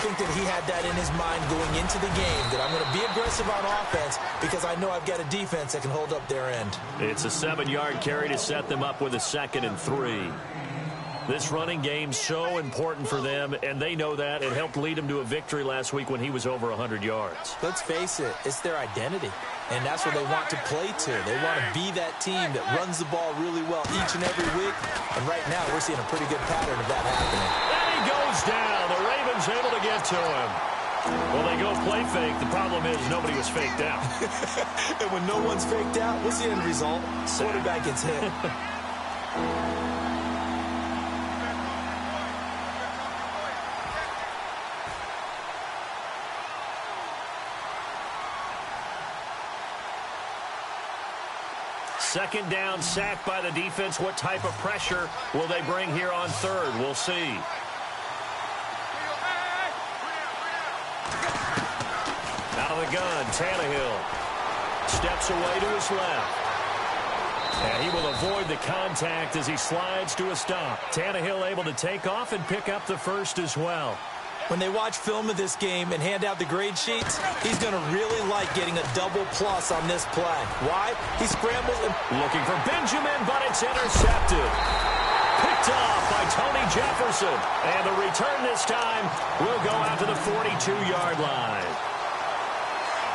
think that he had that in his mind going into the game, that I'm going to be aggressive on offense because I know I've got a defense that can hold up their end. It's a 7-yard carry to set them up with a 2nd and 3. This running game's so important for them, and they know that. It helped lead them to a victory last week when he was over 100 yards. Let's face it, it's their identity, and that's what they want to play to. They want to be that team that runs the ball really well each and every week, and right now we're seeing a pretty good pattern of that happening. And he goes down. The Ravens able to get to him. Well, they go play fake. The problem is nobody was faked out. And when no one's faked out, what's the end result? Quarterback gets hit. Second down, sacked by the defense. What type of pressure will they bring here on 3rd? We'll see. Out of the gun, Tannehill steps away to his left. And he will avoid the contact as he slides to a stop. Tannehill able to take off and pick up the first as well. When they watch film of this game and hand out the grade sheets, he's going to really like getting a double plus on this play. Why? He scrambles and looking for Benjamin, but it's intercepted. Picked off by Tony Jefferson. And the return this time will go out to the 42-yard line.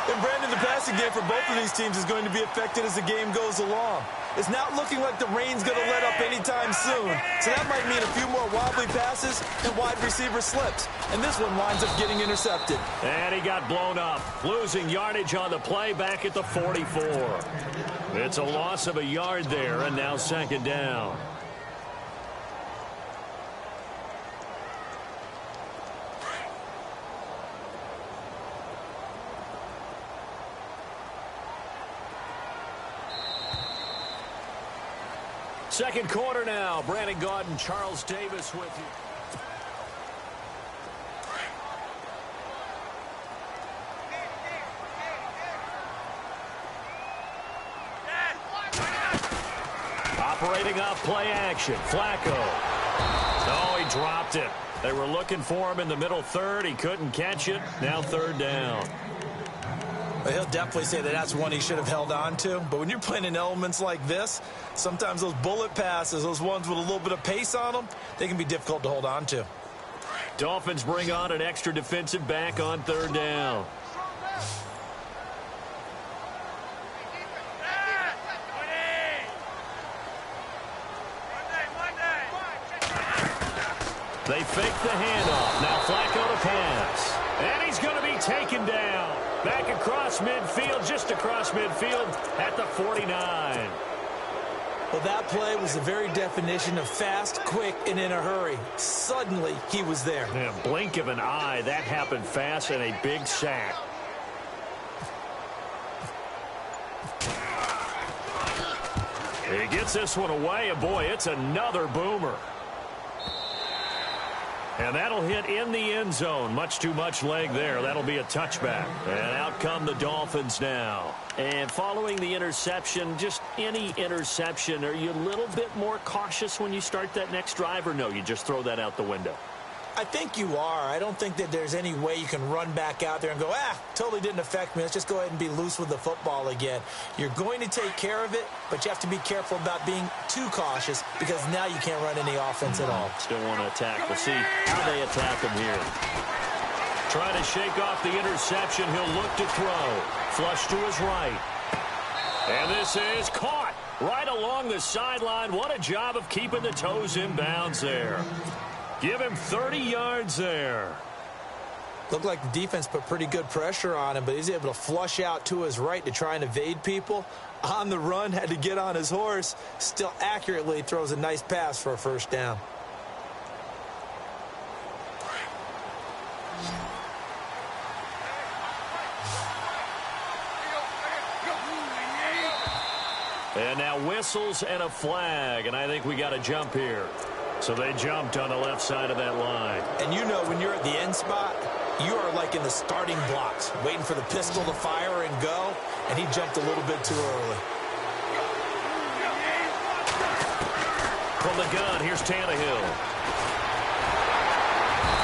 And Brandon, the passing game for both of these teams is going to be affected as the game goes along. It's not looking like the rain's going to let up anytime soon. So that might mean a few more wobbly passes and wide receiver slips. And this one winds up getting intercepted. And he got blown up, losing yardage on the play back at the 44. It's a loss of a yard there, and now 2nd down. Second quarter now. Brandon Gaudin, Charles Davis with you. Operating off play action. Flacco. Oh, he dropped it. They were looking for him in the middle 3rd. He couldn't catch it. Now 3rd down. Well, he'll definitely say that that's one he should have held on to. But when you're playing in elements like this, sometimes those bullet passes, those ones with a little bit of pace on them, they can be difficult to hold on to. Dolphins bring on an extra defensive back on 3rd down. They fake the handoff. Now Flacco to pass. And he's going to be taken down. Back across midfield, just across midfield at the 49. Well, that play was the very definition of fast, quick, and in a hurry. Suddenly, he was there. Yeah, blink of an eye. That happened fast and a big sack. He gets this one away, and boy, it's another boomer. And that'll hit in the end zone. Much too much leg there. That'll be a touchback. And out come the Dolphins now. And following the interception, just any interception, are you a little bit more cautious when you start that next drive, or no, you just throw that out the window? I think you are. I don't think that there's any way you can run back out there and go, totally didn't affect me. Let's just go ahead and be loose with the football again. You're going to take care of it, but you have to be careful about being too cautious because now you can't run any offense at all. Still want to attack. We'll see how they attack him here. Trying to shake off the interception. He'll look to throw. Flush to his right. And this is caught right along the sideline. What a job of keeping the toes in bounds there. Give him 30 yards there. Looked like the defense put pretty good pressure on him, but he's able to flush out to his right to try and evade people. On the run, had to get on his horse. Still accurately throws a nice pass for a first down. And now whistles and a flag, and I think we got a jump here. So they jumped on the left side of that line. And you know when you're at the end spot, you are like in the starting blocks, waiting for the pistol to fire and go, and he jumped a little bit too early. From the gun, here's Tannehill.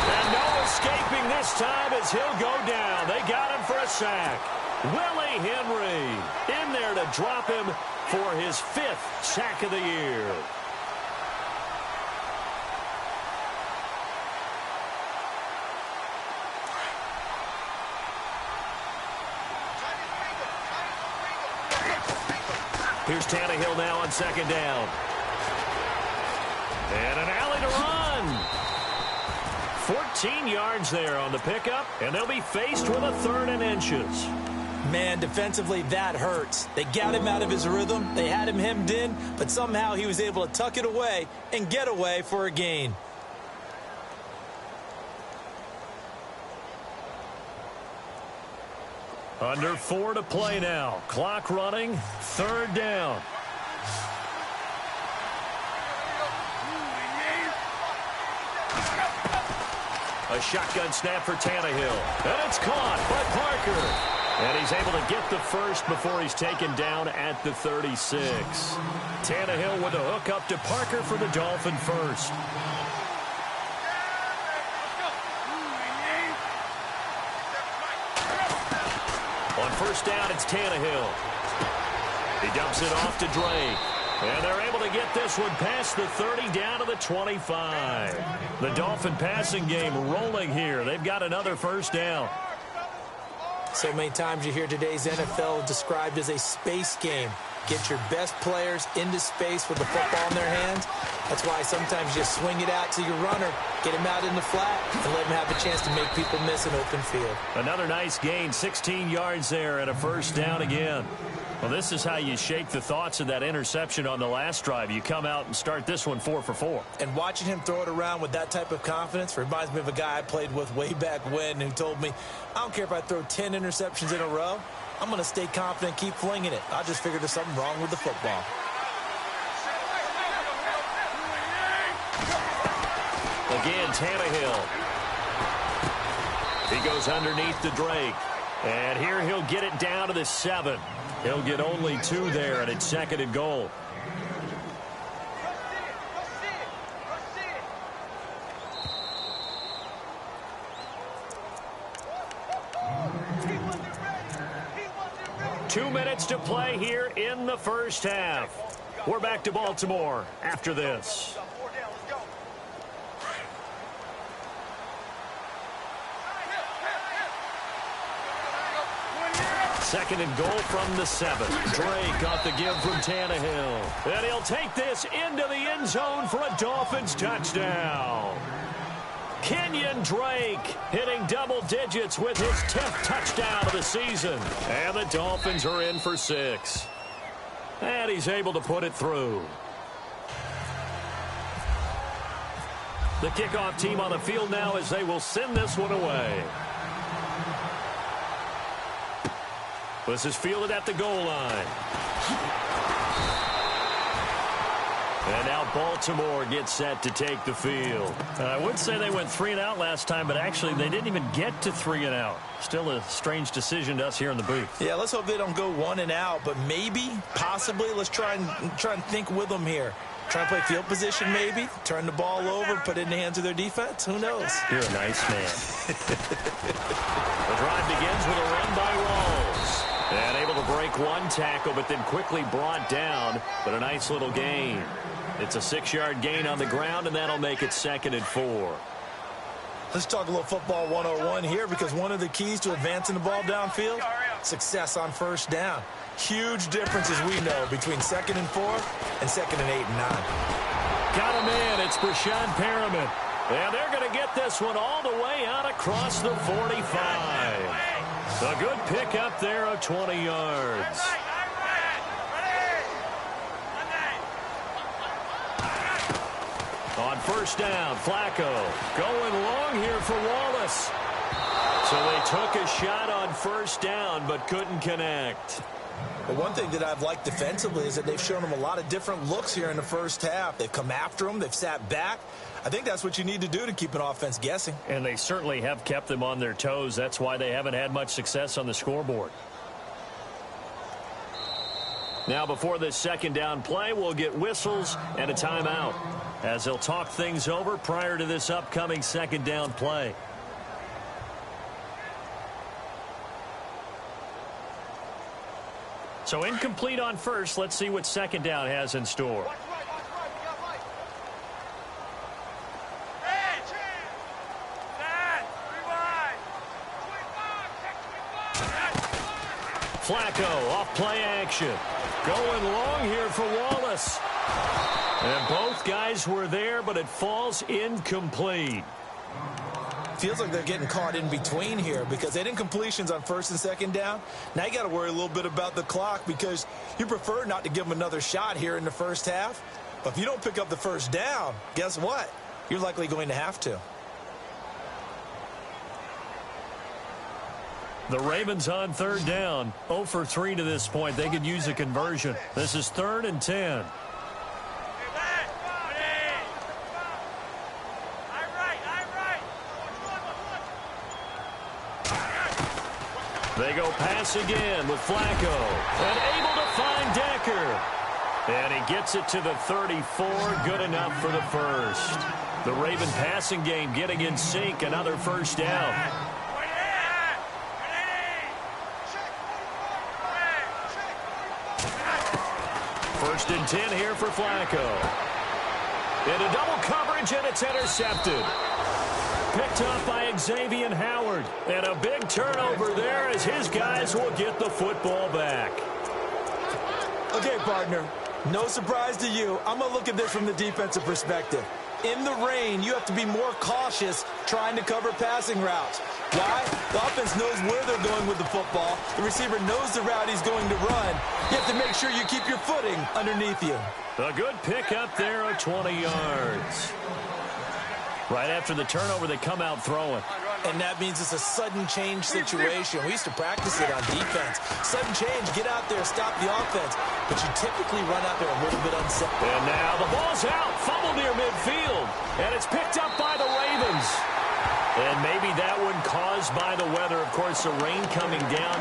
And Noah escaping this time as he'll go down. They got him for a sack. Willie Henry in there to drop him for his 5th sack of the year. Here's Tannehill now on 2nd down. And an alley to run. 14 yards there on the pickup, and they'll be faced with a 3rd and inches. Man, defensively, that hurts. They got him out of his rhythm. They had him hemmed in, but somehow he was able to tuck it away and get away for a gain. Under 4 to play now. Clock running. 3rd down. A shotgun snap for Tannehill. And it's caught by Parker. And he's able to get the first before he's taken down at the 36. Tannehill with a hook up to Parker for the Dolphin first. On 1st down, it's Tannehill. He dumps it off to Drake. And they're able to get this one past the 30 down to the 25. The Dolphin passing game rolling here. They've got another 1st down. So many times you hear today's NFL described as a space game. Get your best players into space with the football in their hands. That's why sometimes you swing it out to your runner, get him out in the flat, and let him have a chance to make people miss an open field. Another nice gain, 16 yards there and a 1st down again. Well, this is how you shake the thoughts of that interception on the last drive. You come out and start this one 4 for 4. And watching him throw it around with that type of confidence reminds me of a guy I played with way back when who told me, I don't care if I throw 10 interceptions in a row. I'm going to stay confident, keep flinging it. I just figured there's something wrong with the football. Again, Tannehill. He goes underneath to Drake. And here he'll get it down to the 7. He'll get only 2 there, and it's 2nd and goal. Two minutes to play here in the 1st half. We're back to Baltimore after this. 2nd and goal from the 7. Drake got the give from Tannehill. And he'll take this into the end zone for a Dolphins touchdown. Kenyon Drake hitting double digits with his 10th touchdown of the season. And the Dolphins are in for 6. And he's able to put it through. The kickoff team on the field now as they will send this one away. This is fielded at the goal line. And now Baltimore gets set to take the field. I would say they went 3 and out last time, but actually they didn't even get to 3 and out. Still a strange decision to us here in the booth. Yeah, let's hope they don't go 1 and out, but maybe, possibly, let's try and think with them here. Try and play field position maybe, turn the ball over, put it in the hands of their defense. Who knows? You're a nice man. The drive begins with a run by Rawls. And able to break 1 tackle, but then quickly brought down. But a nice little gain. It's a 6-yard gain on the ground, and that'll make it 2nd and 4. Let's talk a little football 101 here, because one of the keys to advancing the ball downfield, success on 1st down. Huge difference, as we know, between 2nd and 4 and 2nd and 8 and 9. Got him in. It's Brashad Perriman. And they're going to get this one all the way out across the 45. A good pick up there of 20 yards. On 1st down, Flacco going long here for Wallace. So they took a shot on 1st down but couldn't connect. But one thing that I've liked defensively is that they've shown them a lot of different looks here in the 1st half. They've come after them. They've sat back. I think that's what you need to do to keep an offense guessing. And they certainly have kept them on their toes. That's why they haven't had much success on the scoreboard. Now, before this 2nd down play, we'll get whistles and a timeout as they'll talk things over prior to this upcoming 2nd down play. So incomplete on first. Let's see what second down has in store. Flacco off play action. Going long here for Wallace. And both guys were there, but it falls incomplete. Feels like they're getting caught in between here because they didn't completions on first and second down. Now you got to worry a little bit about the clock because you prefer not to give them another shot here in the first half. But if you don't pick up the first down, guess what? You're likely going to have to. The Ravens on third down. 0 for 3 to this point. They could use a conversion. This is 3rd and 10. They go pass again with Flacco. And able to find Decker. And he gets it to the 34. Good enough for the first. The Raven passing game getting in sync. Another first down. 1st and 10 here for Flacco. Into double coverage, and it's intercepted. Picked up by Xavier Howard. And a big turnover there as his guys will get the football back. Okay, partner. No surprise to you. I'm going to look at this from the defensive perspective. In the rain, you have to be more cautious trying to cover passing routes. Why? The offense knows where they're going with the football. The receiver knows the route he's going to run. You have to make sure you keep your footing underneath you. A good pickup there of 20 yards. Right after the turnover, they come out throwing. And that means it's a sudden change situation. We used to practice it on defense. Sudden change, get out there, stop the offense. But you typically run out there a little bit unset. And now the ball's out, fumble near midfield. And it's picked up by the Ravens. And maybe that one caused by the weather. Of course, the rain coming down.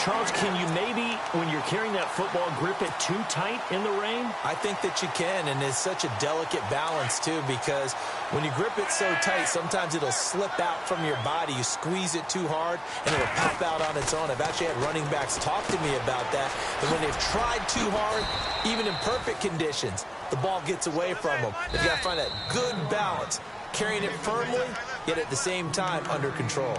Charles, can you maybe, when you're carrying that football, grip it too tight in the rain? I think that you can, and it's such a delicate balance, too, because when you grip it so tight, sometimes it'll slip out from your body. You squeeze it too hard, and it'll pop out on its own. I've actually had running backs talk to me about that, and when they've tried too hard, even in perfect conditions, the ball gets away from them. You've got to find that good balance, carrying it firmly, yet at the same time under control.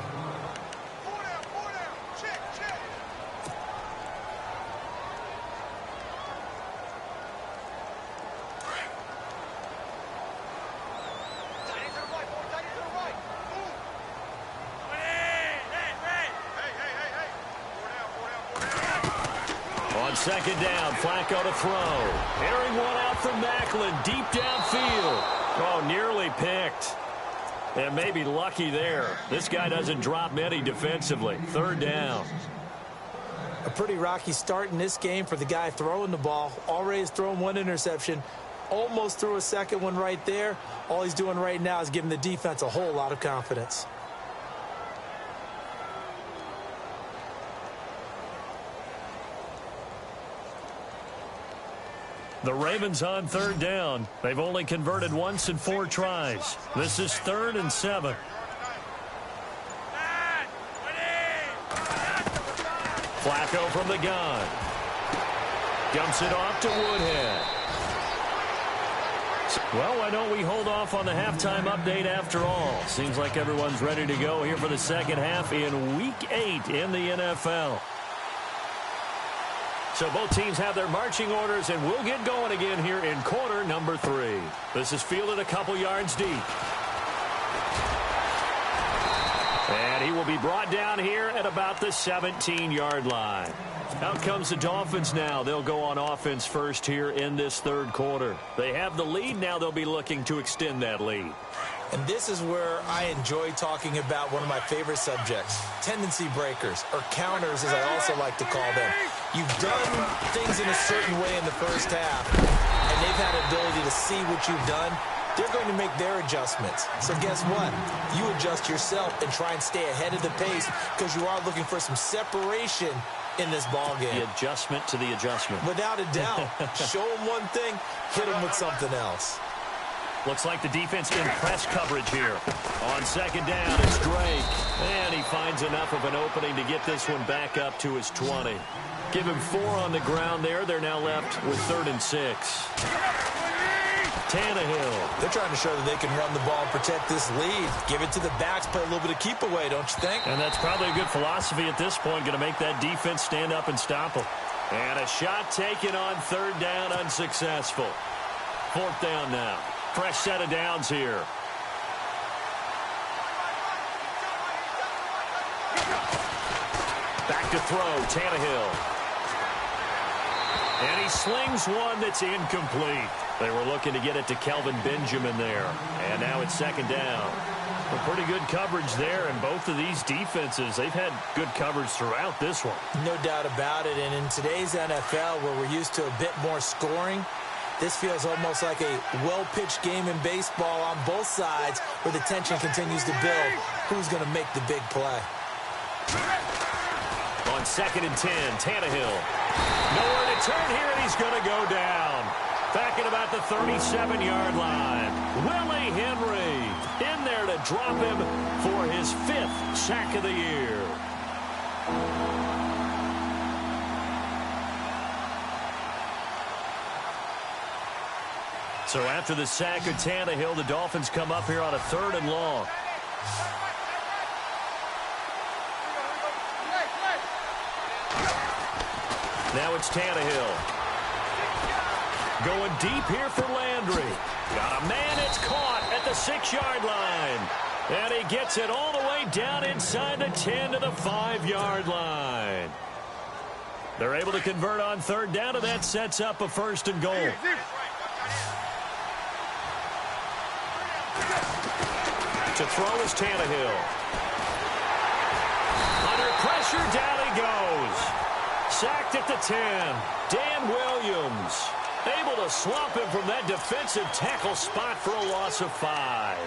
Second down, Flacco to throw. Airing one out from Macklin, deep downfield. Oh, nearly picked. And maybe lucky there. This guy doesn't drop many defensively. 3rd down. A pretty rocky start in this game for the guy throwing the ball. Already has thrown one interception. Almost threw a second one right there. All he's doing right now is giving the defense a whole lot of confidence. The Ravens on 3rd down. They've only converted once in 4 tries. This is 3rd and 7. Flacco from the gun. Dumps it off to Woodhead. Well, why don't we hold off on the halftime update after all? Seems like everyone's ready to go here for the second half in Week 8 in the NFL. So both teams have their marching orders, and we'll get going again here in quarter number 3. This is fielded a couple yards deep. And he will be brought down here at about the 17-yard line. Out comes the Dolphins now. They'll go on offense first here in this 3rd quarter. They have the lead. Now they'll be looking to extend that lead. And this is where I enjoy talking about one of my favorite subjects, tendency breakers, or counters as I also like to call them. You've done things in a certain way in the first half, and they've had an ability to see what you've done. They're going to make their adjustments. So guess what? You adjust yourself and try and stay ahead of the pace because you are looking for some separation in this ball game. The adjustment to the adjustment. Without a doubt. Show them one thing, hit them with something else. Looks like the defense in press coverage here. On second down, it's Drake. And he finds enough of an opening to get this one back up to his 20. Give him 4 on the ground there. They're now left with 3rd and 6. Tannehill. They're trying to show that they can run the ball and protect this lead. Give it to the backs, play a little bit of keep away, don't you think? And that's probably a good philosophy at this point, going to make that defense stand up and stop them. And a shot taken on 3rd down, unsuccessful. 4th down now. Fresh set of downs here. Back to throw, Tannehill. And he slings one that's incomplete. They were looking to get it to Kelvin Benjamin there. And now it's 2nd down. A pretty good coverage there, and both of these defenses, they've had good coverage throughout this one. No doubt about it. And in today's NFL, where we're used to a bit more scoring, this feels almost like a well-pitched game in baseball on both sides where the tension continues to build. Who's going to make the big play? On 2nd and 10, Tannehill. Nowhere to turn here, and he's going to go down. Back at about the 37-yard line. Willie Henry in there to drop him for his 5th sack of the year. So after the sack of Tannehill, the Dolphins come up here on a 3rd and long. Now it's Tannehill. Going deep here for Landry. Got a man, it's caught at the 6-yard line. And he gets it all the way down inside the 10 to the 5-yard line. They're able to convert on 3rd down, and that sets up a 1st and goal. To throw is Tannehill. Under pressure, down he goes. Sacked at the 10. Dan Williams able to swamp him from that defensive tackle spot for a loss of 5.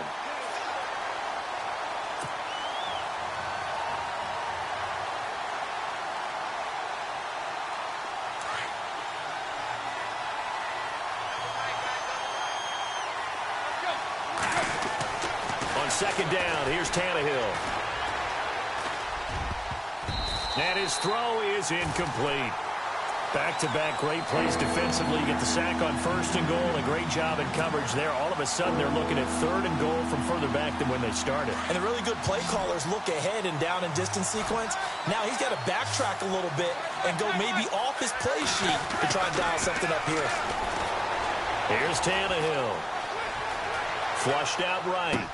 On 2nd down, here's Tannehill. And his throw is incomplete. Back-to-back great plays defensively. You get the sack on 1st and goal. A great job in coverage there. All of a sudden, they're looking at 3rd and goal from further back than when they started. And the really good play callers look ahead and down and distance sequence. Now he's got to backtrack a little bit and go maybe off his play sheet to try and dial something up here. Here's Tannehill. Flushed out right.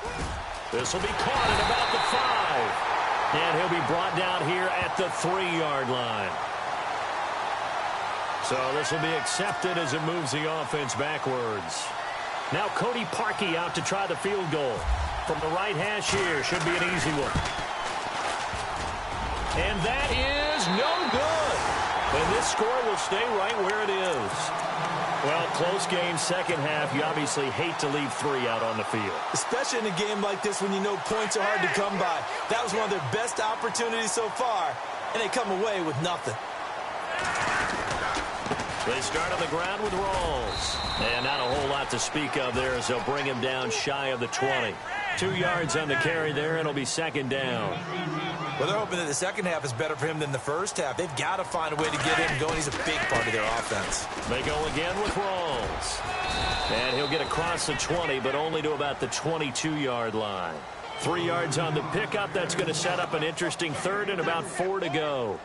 This will be caught at about the 5. And he'll be brought down here at the 3-yard line. So this will be accepted as it moves the offense backwards. Now Cody Parkey out to try the field goal. From the right hash here, should be an easy one. And that is no good. And this score will stay right where it is. Well, close game, 2nd half. You obviously hate to leave 3 out on the field. Especially in a game like this when you know points are hard to come by. That was one of their best opportunities so far, and they come away with nothing. They start on the ground with Rawls. And not a whole lot to speak of there as they'll bring him down shy of the 20. 2 yards on the carry there, and it'll be 2nd down. Well, they're hoping that the 2nd half is better for him than the 1st half. They've got to find a way to get him going. He's a big part of their offense. They go again with Rawls. And he'll get across the 20, but only to about the 22-yard line. 3 yards on the pickup. That's going to set up an interesting 3rd and about 4 to go.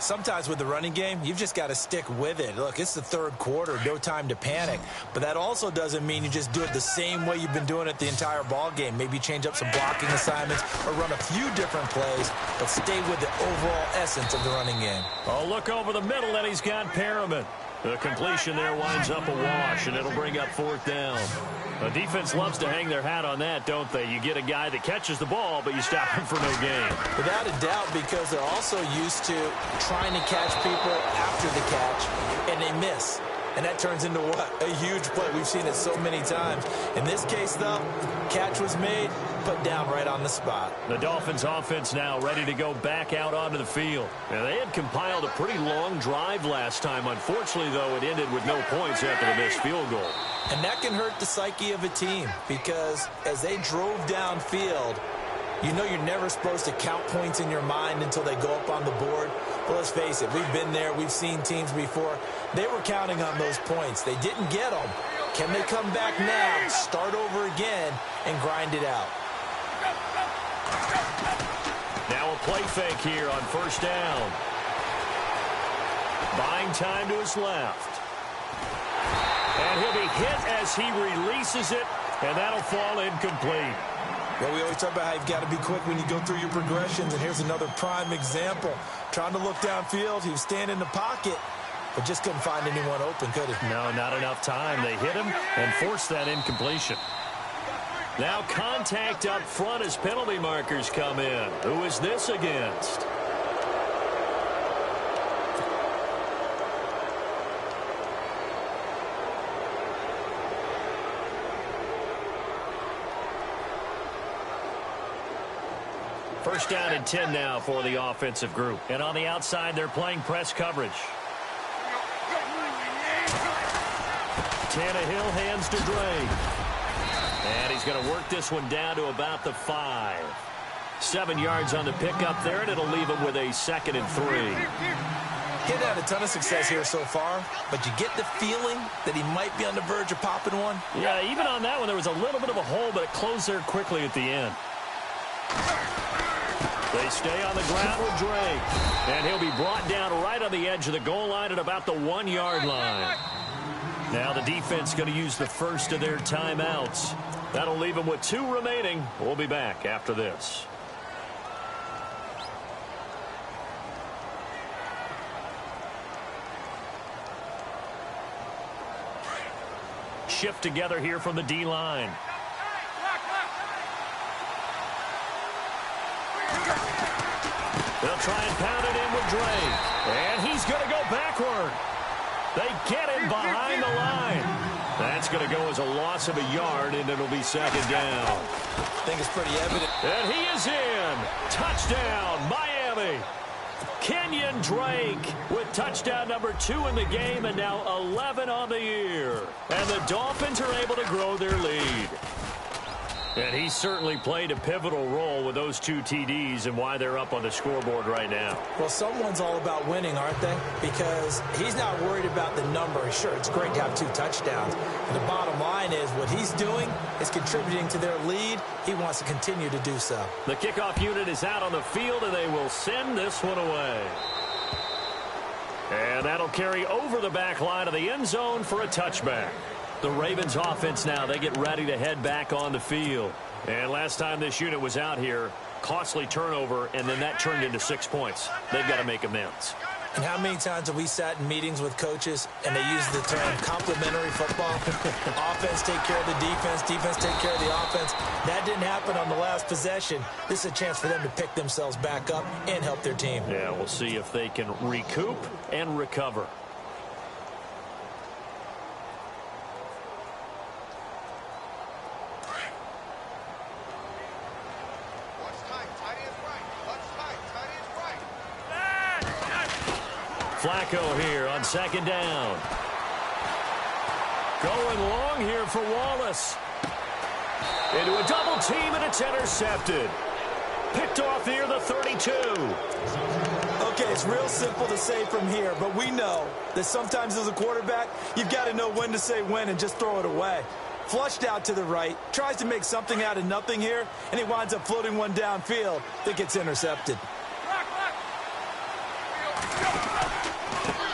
Sometimes with the running game, you've just got to stick with it. Look, it's the 3rd quarter, no time to panic. But that also doesn't mean you just do it the same way you've been doing it the entire ball game. Maybe change up some blocking assignments or run a few different plays, but stay with the overall essence of the running game. Oh, look over the middle, and he's got Perriman. The completion there winds up a wash, and it'll bring up 4th down. The defense loves to hang their hat on that, don't they? You get a guy that catches the ball, but you stop him for no gain. Without a doubt, because they're also used to trying to catch people after the catch, and they miss. And that turns into what? A huge play. We've seen it so many times. In this case, though, catch was made, put down right on the spot. The Dolphins offense now ready to go back out onto the field. Now, they had compiled a pretty long drive last time. Unfortunately, though, it ended with no points after the missed field goal. And that can hurt the psyche of a team because as they drove downfield, You know you're never supposed to count points in your mind until they go up on the board. But let's face it, we've been there. We've seen teams before. They were counting on those points. They didn't get them. Can they come back now, start over again, and grind it out? Now a play fake here on first down. Buying time to his left. And he'll be hit as he releases it, and that'll fall incomplete. Well, we always talk about how you've got to be quick when you go through your progressions, and here's another prime example. Trying to look downfield, he was standing in the pocket, but just couldn't find anyone open, could he? No, not enough time. They hit him and forced that incompletion. Now contact up front as penalty markers come in. Who is this against? First down and 10 now for the offensive group. And on the outside, they're playing press coverage. Tannehill hands to Drake. And he's going to work this one down to about the 5. 7 yards on the pickup there, and it'll leave him with a 2nd and 3. He's had a ton of success here so far, but you get the feeling that he might be on the verge of popping one. Yeah, even on that one, there was a little bit of a hole, but it closed there quickly at the end. They stay on the ground with Drake. And he'll be brought down right on the edge of the goal line at about the 1-yard line. Now the defense going to use the first of their timeouts. That'll leave them with 2 remaining. We'll be back after this. Shift together here from the D-line. They'll try and pound it in with Drake. And he's going to go backward. They get him behind the line. That's going to go as a loss of a yard, and it'll be 2nd down. I think it's pretty evident. And he is in. Touchdown, Miami. Kenyon Drake with touchdown number 2 in the game, and now 11 on the year. And the Dolphins are able to grow their lead. And he certainly played a pivotal role with those 2 TDs and why they're up on the scoreboard right now. Well, someone's all about winning, aren't they? Because he's not worried about the number. Sure, it's great to have 2 touchdowns. And the bottom line is what he's doing is contributing to their lead. He wants to continue to do so. The kickoff unit is out on the field, and they will send this one away. And that'll carry over the back line of the end zone for a touchback. The Ravens offense now, they get ready to head back on the field. And last time this unit was out here, costly turnover, and then that turned into 6 points. They've got to make amends. And how many times have we sat in meetings with coaches and they use the term complementary football? Offense take care of the defense, defense take care of the offense. That didn't happen on the last possession. This is a chance for them to pick themselves back up and help their team. Yeah, we'll see if they can recoup and recover. Flacco here on 2nd down. Going long here for Wallace. Into a double team, and it's intercepted. Picked off near the 32. Okay, it's real simple to say from here, but we know that sometimes as a quarterback, you've got to know when to say when and just throw it away. Flushed out to the right, tries to make something out of nothing here, and he winds up floating one downfield that gets intercepted.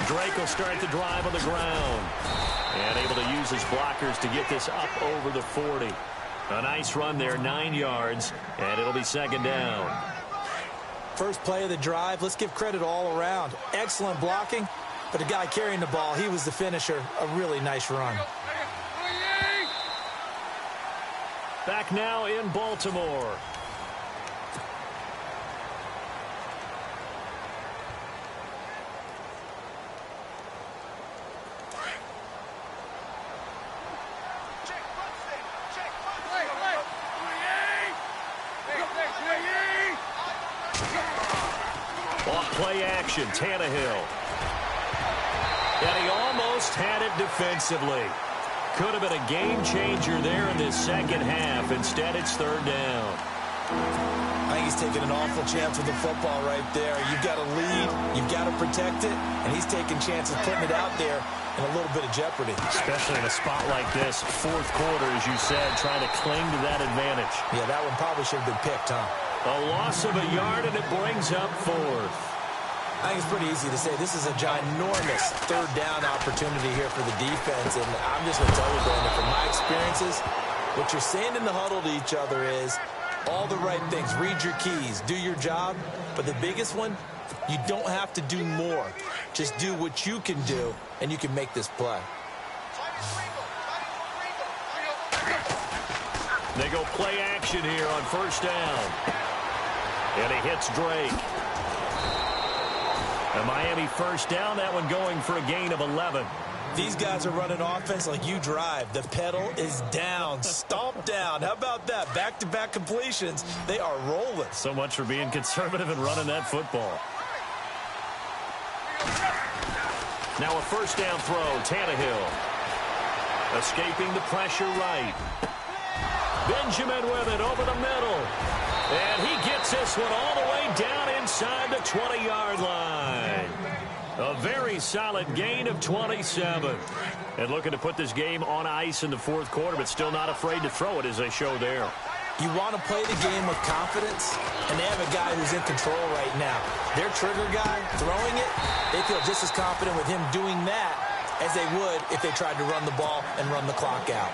Drake will start the drive on the ground. And able to use his blockers to get this up over the 40. A nice run there, 9 yards, and it'll be 2nd down. First play of the drive, let's give credit all around. Excellent blocking, but the guy carrying the ball, he was the finisher. A really nice run. Back now in Baltimore. Play action, Tannehill. And he almost had it defensively. Could have been a game changer there in this second half. Instead, it's 3rd down. think he's taking an awful chance with the football right there. You've got to lead, you've got to protect it, and he's taking chances putting it out there in a little bit of jeopardy. Especially in a spot like this, fourth quarter, as you said, trying to cling to that advantage. Yeah, that one probably should have been picked, huh? A loss of a yard, and it brings up fourth. I think it's pretty easy to say this is a ginormous third down opportunity here for the defense, and I'm just going to tell you, Brandon, from my experiences, what you're saying in the huddle to each other is all the right things. Read your keys, do your job, but the biggest one, you don't have to do more. Just do what you can do, and you can make this play. They go play action here on first down. And he hits Drake. A Miami first down, that one going for a gain of 11. These guys are running offense like you drive. The pedal is down, stomped down. How about that? Back-to-back completions. They are rolling. So much for being conservative and running that football. Now a first down throw, Tannehill. Escaping the pressure right. Benjamin with it over the middle. And he gets this one all the way down inside the 20-yard line. A very solid gain of 27. And looking to put this game on ice in the fourth quarter, but still not afraid to throw it as they show there. You want to play the game with confidence, and they have a guy who's in control right now. Their trigger guy throwing it, they feel just as confident with him doing that as they would if they tried to run the ball and run the clock out.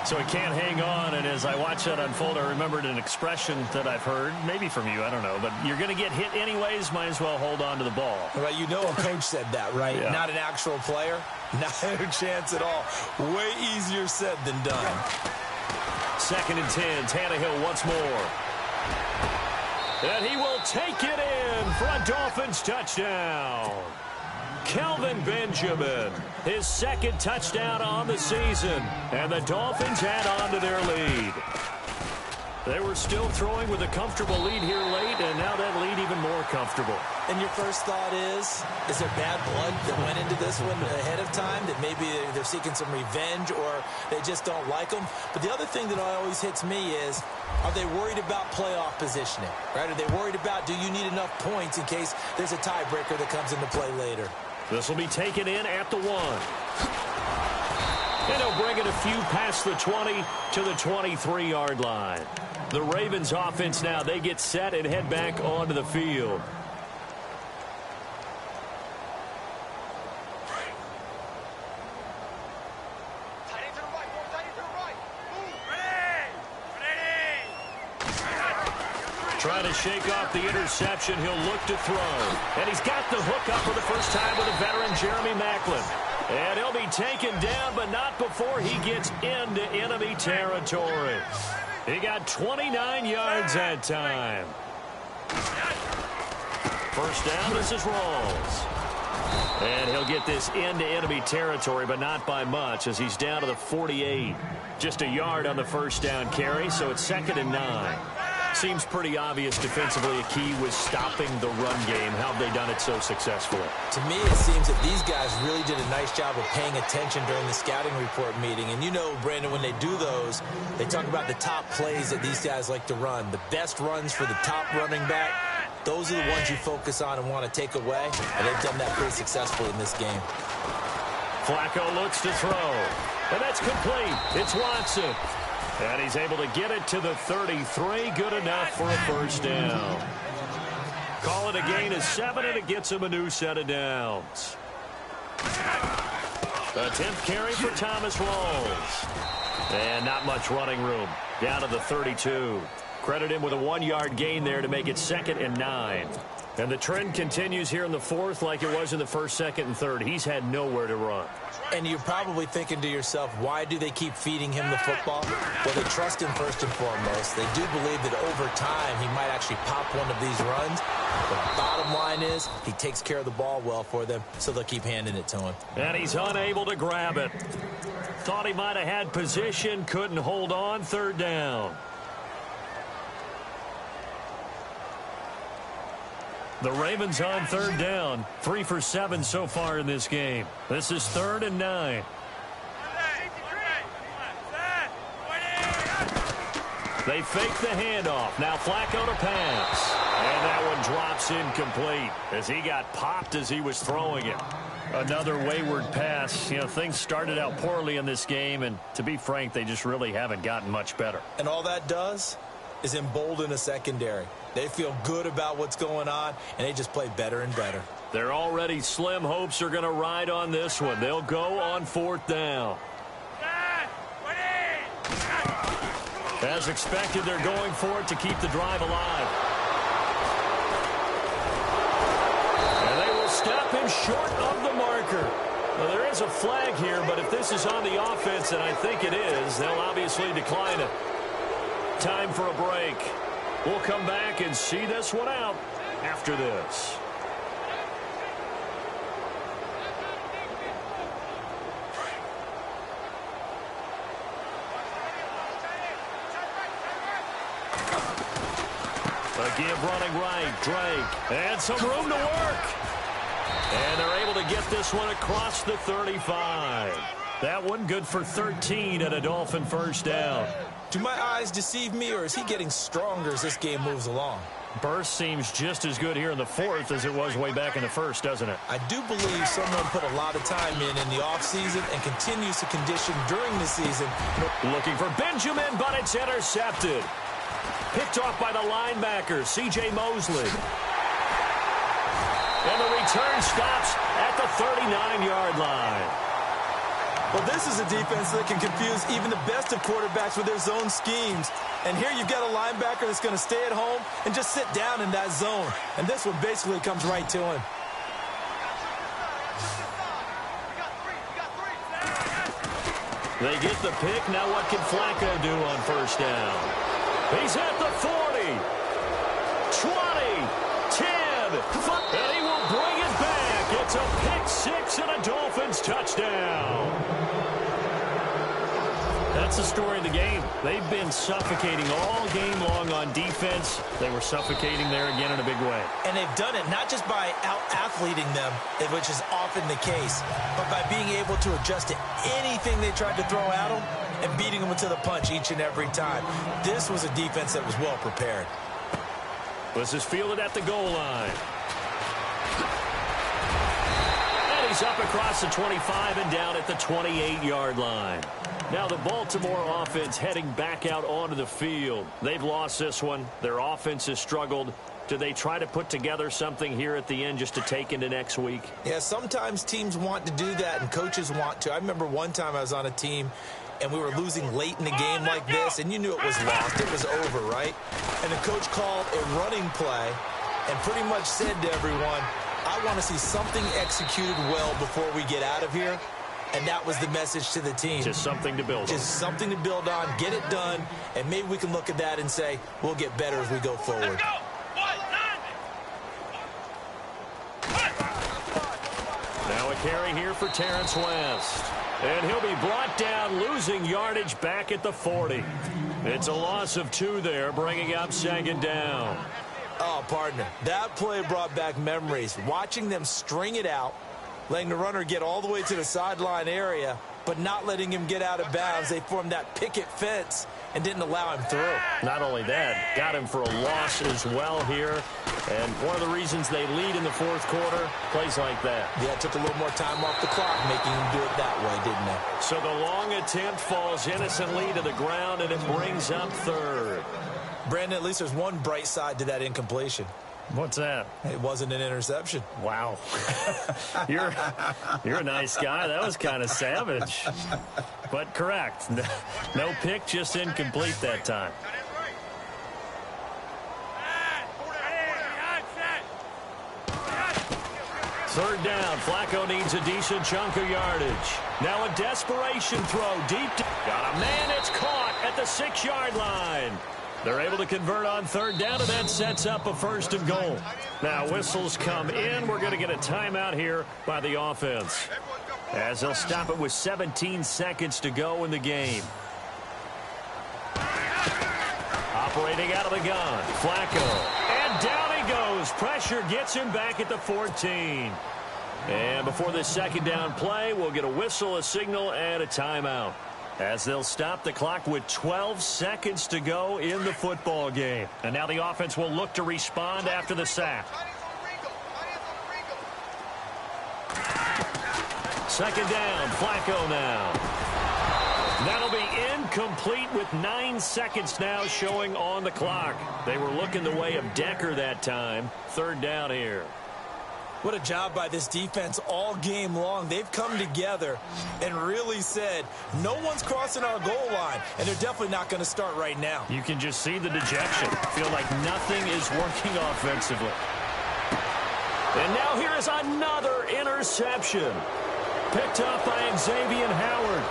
So he can't hang on, and as I watch that unfold, I remembered an expression that I've heard, maybe from you, I don't know, but you're going to get hit anyways, might as well hold on to the ball. Well, you know a coach said that, right? Yeah. Not an actual player. Not a chance at all. Way easier said than done. 2nd and 10, Tannehill once more. And he will take it in for a Dolphins touchdown. Kelvin Benjamin, his 2nd touchdown on the season, and the Dolphins add on to their lead. They were still throwing with a comfortable lead here late, and now that lead even more comfortable. And your first thought is there bad blood that went into this one ahead of time, that maybe they're seeking some revenge or they just don't like them? But the other thing that always hits me is, are they worried about playoff positioning, right? Are they worried about, do you need enough points in case there's a tiebreaker that comes into play later? This will be taken in at the 1. And he'll bring it a few past the 20 to the 23-yard line. The Ravens offense now, they get set and head back onto the field. Trying to shake off the interception. He'll look to throw. And he's got the hook up for the first time with a veteran, Jeremy Maclin. And he'll be taken down, but not before he gets into enemy territory. He got 29 yards that time. First down, this is Rawls. And he'll get this into enemy territory, but not by much, as he's down to the 48. Just a yard on the first down carry, so it's 2nd and 9. Seems pretty obvious defensively a key was stopping the run game. How have they done it so successfully? To me, it seems that these guys really did a nice job of paying attention during the scouting report meeting. And you know, Brandon, when they do those, they talk about the top plays that these guys like to run. The best runs for the top running back, those are the ones you focus on and want to take away. And they've done that pretty successfully in this game. Flacco looks to throw. And that's complete. It's Watson. And he's able to get it to the 33. Good enough for a first down. Call it a gain of 7, and it gets him a new set of downs. A 10th carry for Thomas Rawls. And not much running room. Down to the 32. Credit him with a 1-yard gain there to make it 2nd and 9. And the trend continues here in the 4th like it was in the 1st, 2nd, and 3rd. He's had nowhere to run. And you're probably thinking to yourself, why do they keep feeding him the football? Well, they trust him first and foremost. They do believe that over time he might actually pop one of these runs. The bottom line is he takes care of the ball well for them, so they'll keep handing it to him. And he's unable to grab it. Thought he might have had position, couldn't hold on, 3rd down. The Ravens on 3rd down. 3 for 7 so far in this game. This is 3rd and 9. They fake the handoff. Now Flacco to pass. And that one drops incomplete as he got popped as he was throwing it. Another wayward pass. You know, things started out poorly in this game, and to be frank, they just really haven't gotten much better. And all that does is embolden a secondary. They feel good about what's going on, and they just play better and better. Their already slim hopes are going to ride on this one. They'll go on 4th down. As expected, they're going for it to keep the drive alive. And they will stop him short of the marker. Well, there is a flag here, but if this is on the offense, and I think it is, they'll obviously decline it. Time for a break. We'll come back and see this one out after this. A give running right, Drake. And some room to work. And they're able to get this one across the 35. That one good for 13 and a Dolphin first down. Do my eyes deceive me, or is he getting stronger as this game moves along? Burst seems just as good here in the 4th as it was way back in the 1st, doesn't it? I do believe someone put a lot of time in the offseason and continues to condition during the season. Looking for Benjamin, but it's intercepted. Picked off by the linebacker, C.J. Mosley. And the return stops at the 39-yard line. Well, this is a defense that can confuse even the best of quarterbacks with their zone schemes. And here you've got a linebacker that's going to stay at home and just sit down in that zone. And this one basically comes right to him. They get the pick. Now what can Flacco do on first down? He's at the 40, 20, 10, and he will bring it back. It's a pick six and a Dolphins touchdown. That's the story of the game. They've been suffocating all game long on defense. They were suffocating there again in a big way. And they've done it not just by out-athleting them, which is often the case, but by being able to adjust to anything they tried to throw at them and beating them to the punch each and every time. This was a defense that was well prepared. This is fielded at the goal line. And he's up across the 25 and down at the 28-yard line. Now the Baltimore offense heading back out onto the field. They've lost this one. Their offense has struggled. Do they try to put together something here at the end just to take into next week? Yeah, sometimes teams want to do that and coaches want to. I remember one time I was on a team and we were losing late in the game like this, and you knew it was lost. It was over, right? And the coach called a running play and pretty much said to everyone, I want to see something executed well before we get out of here. And that was the message to the team. Just something to build on. Just something to build on, get it done, and maybe we can look at that and say, we'll get better as we go forward. Let's go. Now a carry here for Terrence West. And he'll be brought down, losing yardage back at the 40. It's a loss of 2 there, bringing up second down. Oh, partner, that play brought back memories. Watching them string it out, letting the runner get all the way to the sideline area, but not letting him get out of bounds. They formed that picket fence and didn't allow him through. Not only that, got him for a loss as well here. And one of the reasons they lead in the 4th quarter, plays like that. Yeah, it took a little more time off the clock, making him do it that way, didn't it? So the long attempt falls innocently to the ground, and it brings up 3rd. Brandon, at least there's one bright side to that incompletion. What's that? It wasn't an interception. Wow. You're a nice guy. That was kind of savage. But correct. No pick, just incomplete that time. Third down. Flacco needs a decent chunk of yardage. Now a desperation throw deep. Got a man. It's caught at the 6-yard line. They're able to convert on 3rd down, and that sets up a 1st and goal. Now whistles come in. We're going to get a timeout here by the offense, as they'll stop it with 17 seconds to go in the game. Operating out of the gun, Flacco. And down he goes. Pressure gets him back at the 14. And before this 2nd down play, we'll get a whistle, a signal, and a timeout. as they'll stop the clock with 12 seconds to go in the football game. And now the offense will look to respond after the sack. Second down, Flacco now. That'll be incomplete with 9 seconds now showing on the clock. They were looking the way of Decker that time. Third down here. What a job by this defense all game long. They've come together and really said, no one's crossing our goal line, and they're definitely not going to start right now. You can just see the dejection. Feel like nothing is working offensively. And now here is another interception. Picked up by Xavier Howard.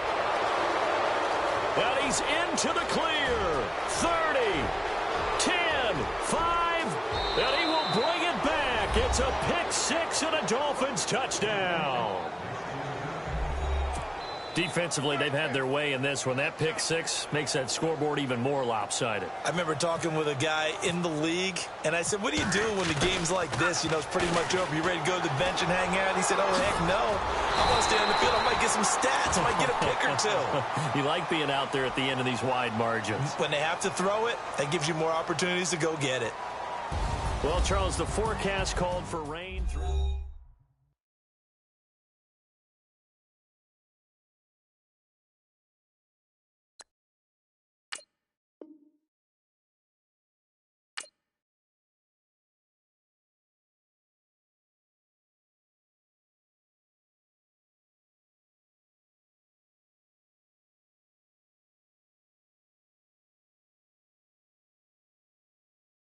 And he's into the clear. 30, 10, 5, and he will bring it back. It's a pick six and a Dolphins touchdown. Defensively, they've had their way in this one. That pick six makes that scoreboard even more lopsided. I remember talking with a guy in the league, and I said, what do you do when the game's like this? You know, it's pretty much over. You ready to go to the bench and hang out? He said, oh, heck no. I want to stay on the field. I might get some stats. I might get a pick or two. You like being out there at the end of these wide margins. When they have to throw it, that gives you more opportunities to go get it. Well, Charles, the forecast called for rain through...